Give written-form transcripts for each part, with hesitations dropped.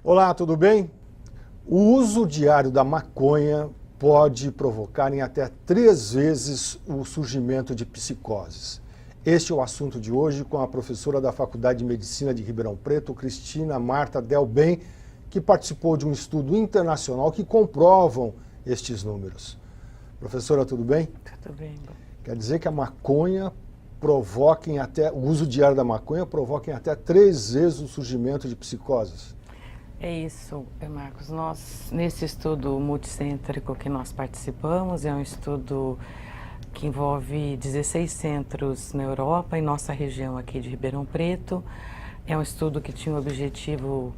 Olá, tudo bem? O uso diário da maconha pode provocar em até 3 vezes o surgimento de psicoses. Este é o assunto de hoje com a professora da Faculdade de Medicina de Ribeirão Preto, Cristina Marta Delbem, que participou de um estudo internacional que comprovam estes números. Professora, tudo bem? Tudo bem. Quer dizer que a maconha o uso diário da maconha provoca em até 3 vezes o surgimento de psicoses? É isso, Marcos. Nós, nesse estudo multicêntrico que nós participamos, é um estudo que envolve 16 centros na Europa e nossa região aqui de Ribeirão Preto. É um estudo que tinha o objetivo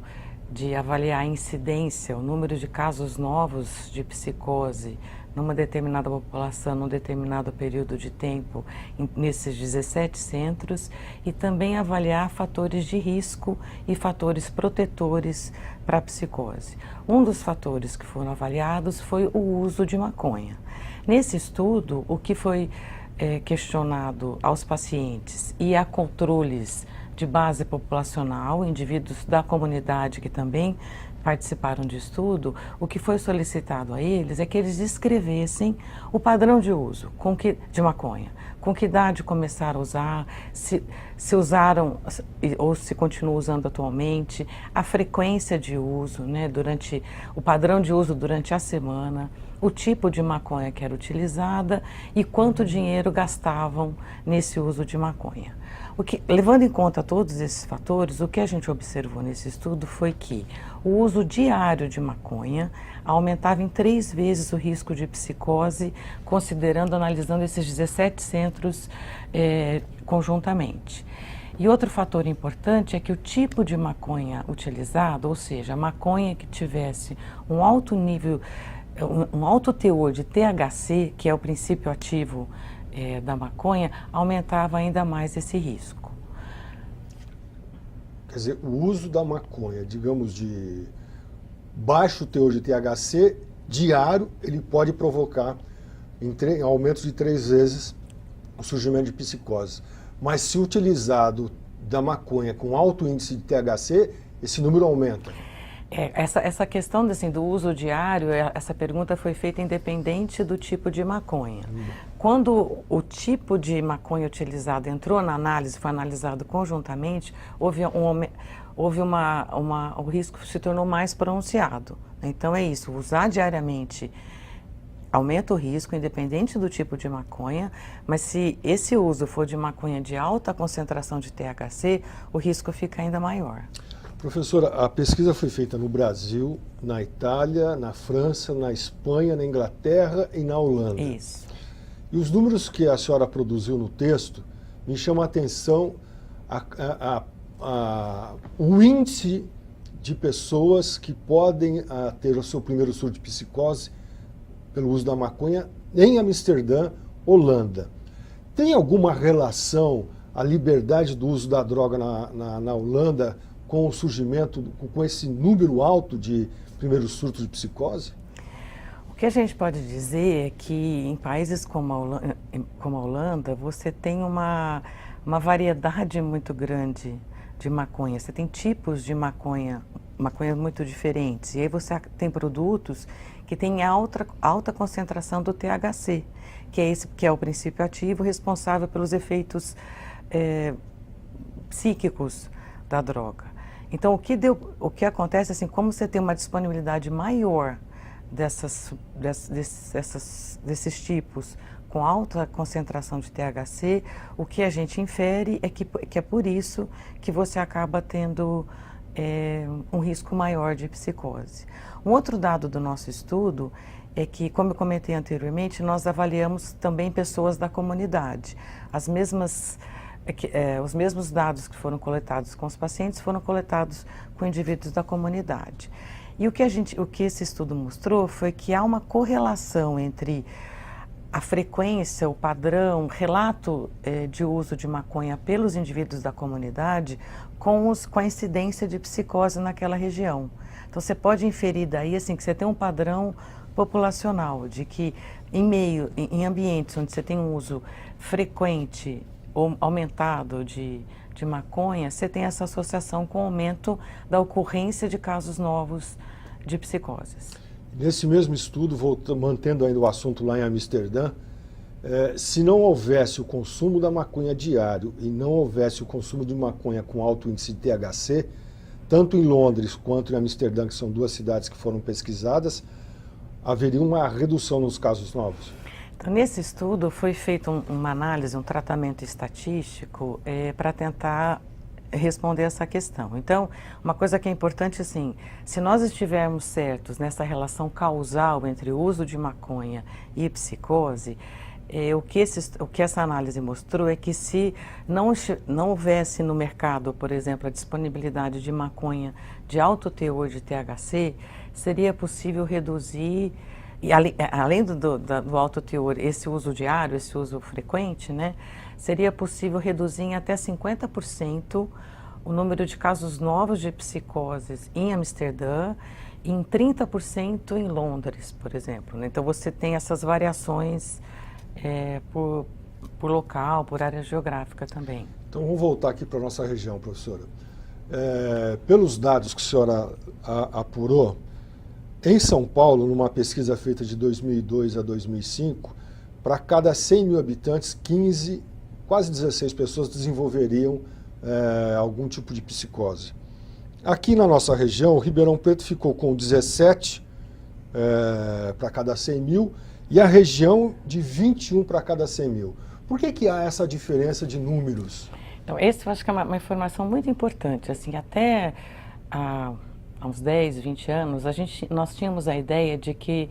de avaliar a incidência, o número de casos novos de psicose numa determinada população, num determinado período de tempo, nesses 17 centros, e também avaliar fatores de risco e fatores protetores para a psicose. Um dos fatores que foram avaliados foi o uso de maconha. Nesse estudo, o que foi questionado aos pacientes e a controles de base populacional, indivíduos da comunidade que também participaram de estudo, o que foi solicitado a eles é que eles descrevessem o padrão de uso de maconha. Com que idade começaram a usar, se usaram ou se continuam usando atualmente, a frequência de uso, né, o padrão de uso durante a semana, o tipo de maconha que era utilizada e quanto dinheiro gastavam nesse uso de maconha. Levando em conta todos esses fatores, o que a gente observou nesse estudo foi que o uso diário de maconha aumentava em 3 vezes o risco de psicose, analisando esses 17 centros conjuntamente. E outro fator importante é que o tipo de maconha utilizado, ou seja, a maconha que tivesse um alto nível, um alto teor de THC, que é o princípio ativo da maconha, aumentava ainda mais esse risco. Quer dizer, o uso da maconha, digamos, de baixo teor de THC, diário, ele pode provocar em aumentos de 3 vezes o surgimento de psicose. Mas se utilizado da maconha com alto índice de THC, esse número aumenta. Essa questão do uso diário, essa pergunta foi feita independente do tipo de maconha. Quando o tipo de maconha utilizado entrou na análise, foi analisado conjuntamente, o risco se tornou mais pronunciado. Então é isso, usar diariamente aumenta o risco, independente do tipo de maconha, mas se esse uso for de maconha de alta concentração de THC, o risco fica ainda maior. Professora, a pesquisa foi feita no Brasil, na Itália, na França, na Espanha, na Inglaterra e na Holanda. Isso. E os números que a senhora produziu no texto me chamam a atenção o índice de pessoas que podem ter o seu primeiro surto de psicose pelo uso da maconha em Amsterdã, Holanda. Tem alguma relação a liberdade do uso da droga na Holanda com o surgimento, com esse número alto de primeiros surtos de psicose? O que a gente pode dizer é que em países como a Holanda, você tem uma variedade muito grande de maconha. Você tem tipos de maconha muito diferentes. E aí você tem produtos que têm alta concentração do THC, que é o princípio ativo responsável pelos efeitos psíquicos da droga. Então, o que acontece, assim, como você tem uma disponibilidade maior desses tipos com alta concentração de THC, o que a gente infere é que é por isso que você acaba tendo um risco maior de psicose. Um outro dado do nosso estudo é que, como eu comentei anteriormente, nós avaliamos também pessoas da comunidade. Os mesmos dados que foram coletados com os pacientes foram coletados com indivíduos da comunidade. E o que esse estudo mostrou foi que há uma correlação entre a frequência, o padrão, relato de uso de maconha pelos indivíduos da comunidade com a incidência de psicose naquela região. Então você pode inferir daí assim, que você tem um padrão populacional de que em ambientes onde você tem um uso frequente ou aumentado de de maconha, você tem essa associação com o aumento da ocorrência de casos novos de psicoses. Nesse mesmo estudo, mantendo ainda o assunto lá em Amsterdã, se não houvesse o consumo da maconha diário e não houvesse o consumo de maconha com alto índice de THC, tanto em Londres quanto em Amsterdã, que são duas cidades que foram pesquisadas, haveria uma redução nos casos novos. Então, nesse estudo foi feita uma análise, um tratamento estatístico para tentar responder essa questão. Então, uma coisa que é importante, assim, se nós estivermos certos nessa relação causal entre o uso de maconha e psicose, o que essa análise mostrou é que se não houvesse no mercado, por exemplo, a disponibilidade de maconha de alto teor de THC, seria possível reduzir, e além do alto teor, esse uso diário, esse uso frequente, né, seria possível reduzir em até 50% o número de casos novos de psicoses em Amsterdã e em 30% em Londres, por exemplo, né? Então você tem essas variações por local, por área geográfica também. Então vamos voltar aqui para a nossa região, professora. Pelos dados que a senhora apurou, em São Paulo, numa pesquisa feita de 2002 a 2005, para cada 100 mil habitantes, 15, quase 16 pessoas desenvolveriam algum tipo de psicose. Aqui na nossa região, o Ribeirão Preto ficou com 17 para cada 100 mil e a região de 21 para cada 100 mil. Por que há essa diferença de números? Então, esse eu acho que é uma informação muito importante. Assim, até há uns 10, 20 anos, nós tínhamos a ideia de que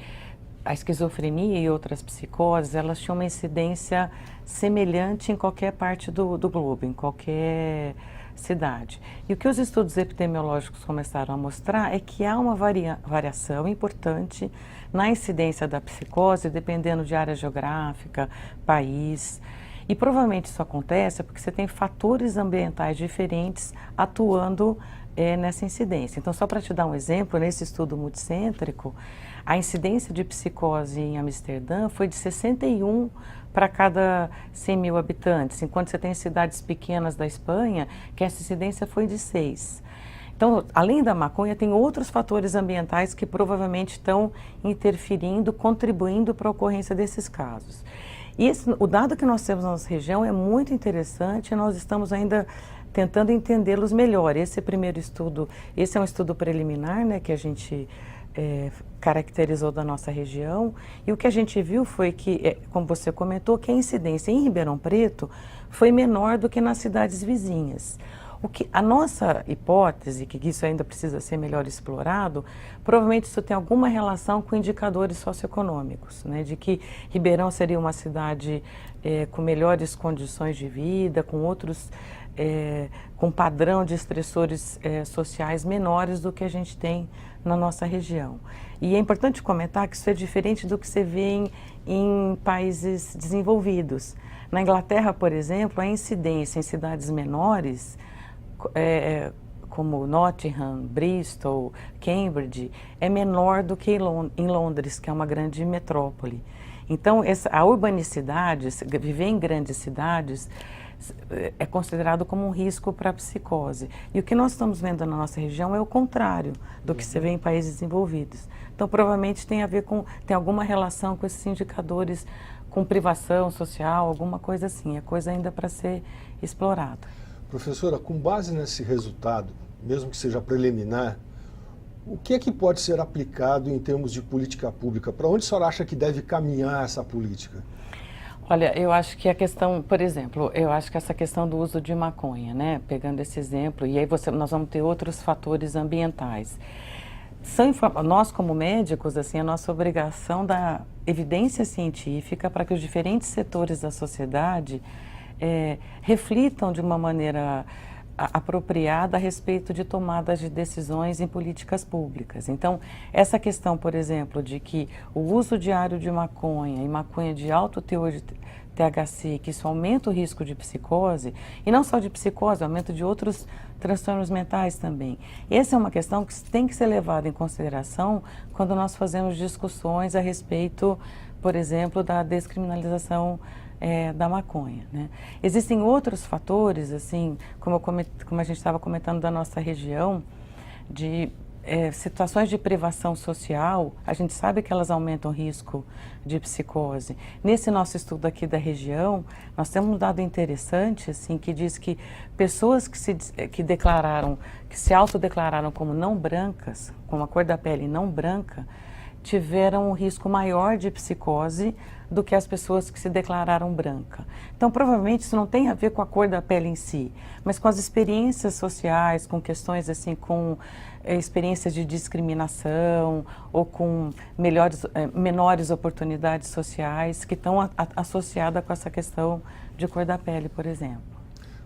a esquizofrenia e outras psicoses, elas tinham uma incidência semelhante em qualquer parte do globo, em qualquer cidade. E o que os estudos epidemiológicos começaram a mostrar é que há uma variação importante na incidência da psicose, dependendo de área geográfica, país. E provavelmente isso acontece porque você tem fatores ambientais diferentes atuando nessa incidência. Então, só para te dar um exemplo, nesse estudo multicêntrico, a incidência de psicose em Amsterdã foi de 61 para cada 100 mil habitantes, enquanto você tem cidades pequenas da Espanha, que essa incidência foi de 6. Então, além da maconha, tem outros fatores ambientais que provavelmente estão interferindo, contribuindo para a ocorrência desses casos. E o dado que nós temos na nossa região é muito interessante, nós estamos ainda tentando entendê-los melhor. Esse primeiro estudo, esse é um estudo preliminar, né, que a gente caracterizou da nossa região, e o que a gente viu foi que, como você comentou, que a incidência em Ribeirão Preto foi menor do que nas cidades vizinhas. A nossa hipótese, que isso ainda precisa ser melhor explorado, provavelmente isso tem alguma relação com indicadores socioeconômicos, né? De que Ribeirão seria uma cidade com melhores condições de vida, com outros, com padrão de estressores sociais menores do que a gente tem na nossa região. E é importante comentar que isso é diferente do que você vê em países desenvolvidos. Na Inglaterra, por exemplo, a incidência em cidades menores, como Nottingham, Bristol, Cambridge, é menor do que em Londres, que é uma grande metrópole. Então, a urbanicidade, viver em grandes cidades, é considerado como um risco para a psicose. E o que nós estamos vendo na nossa região é o contrário do que se vê em países desenvolvidos. Então, provavelmente tem alguma relação com esses indicadores, com privação social, alguma coisa assim. É coisa ainda para ser explorada. Professora, com base nesse resultado, mesmo que seja preliminar, o que é que pode ser aplicado em termos de política pública? Para onde a senhora acha que deve caminhar essa política? Olha, eu acho que a questão, por exemplo, eu acho que essa questão do uso de maconha, né, pegando esse exemplo, e aí nós vamos ter outros fatores ambientais. Nós, como médicos, assim, a nossa obrigação da evidência científica para que os diferentes setores da sociedade reflitam de uma maneira apropriada a respeito de tomadas de decisões em políticas públicas. Então, essa questão, por exemplo, de que o uso diário de maconha e maconha de alto teor de THC, que isso aumenta o risco de psicose, e não só de psicose, aumento de outros transtornos mentais também. Essa é uma questão que tem que ser levada em consideração quando nós fazemos discussões a respeito, por exemplo, da descriminalização da maconha, né? Existem outros fatores, assim, como a gente estava comentando da nossa região, de situações de privação social, a gente sabe que elas aumentam o risco de psicose. Nesse nosso estudo aqui da região, nós temos um dado interessante, assim, que diz que pessoas que se autodeclararam como não brancas, com a cor da pele não branca, tiveram um risco maior de psicose do que as pessoas que se declararam branca. Então, provavelmente isso não tem a ver com a cor da pele em si, mas com as experiências sociais, com questões assim, com experiências de discriminação ou com menores oportunidades sociais que estão associadas com essa questão de cor da pele, por exemplo.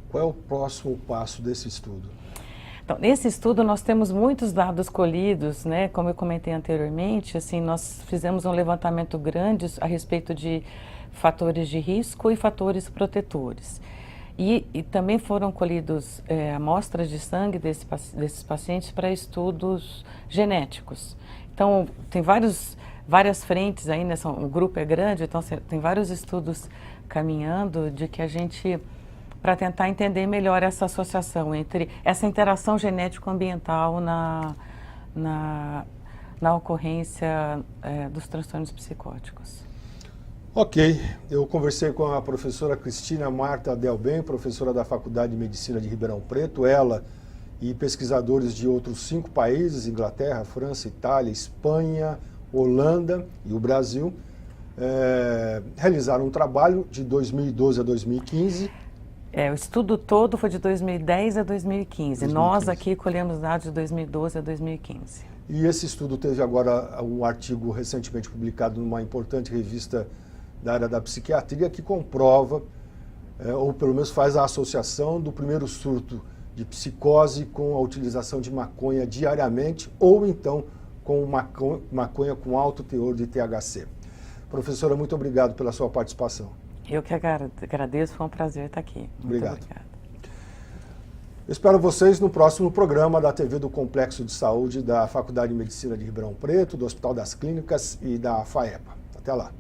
Qual é o próximo passo desse estudo? Então, nesse estudo nós temos muitos dados colhidos, né? Como eu comentei anteriormente, assim, nós fizemos um levantamento grande a respeito de fatores de risco e fatores protetores. E também foram colhidos amostras de sangue desses pacientes para estudos genéticos. Então, tem várias frentes aí, né? O grupo é grande, então tem vários estudos caminhando de que a gente, para tentar entender melhor essa associação entre essa interação genético-ambiental na ocorrência dos transtornos psicóticos. Ok, eu conversei com a professora Cristina Marta Delben, professora da Faculdade de Medicina de Ribeirão Preto, ela e pesquisadores de outros 5 países, Inglaterra, França, Itália, Espanha, Holanda e o Brasil, realizaram um trabalho de 2012 a 2015. O estudo todo foi de 2010 a 2015. Nós aqui colhemos dados de 2012 a 2015. E esse estudo teve agora um artigo recentemente publicado numa importante revista da área da psiquiatria que comprova, ou pelo menos faz a associação do primeiro surto de psicose com a utilização de maconha diariamente ou então com maconha com alto teor de THC. Professora, muito obrigado pela sua participação. Eu que agradeço, foi um prazer estar aqui. Muito obrigada. Espero vocês no próximo programa da TV do Complexo de Saúde da Faculdade de Medicina de Ribeirão Preto, do Hospital das Clínicas e da FAEPA. Até lá.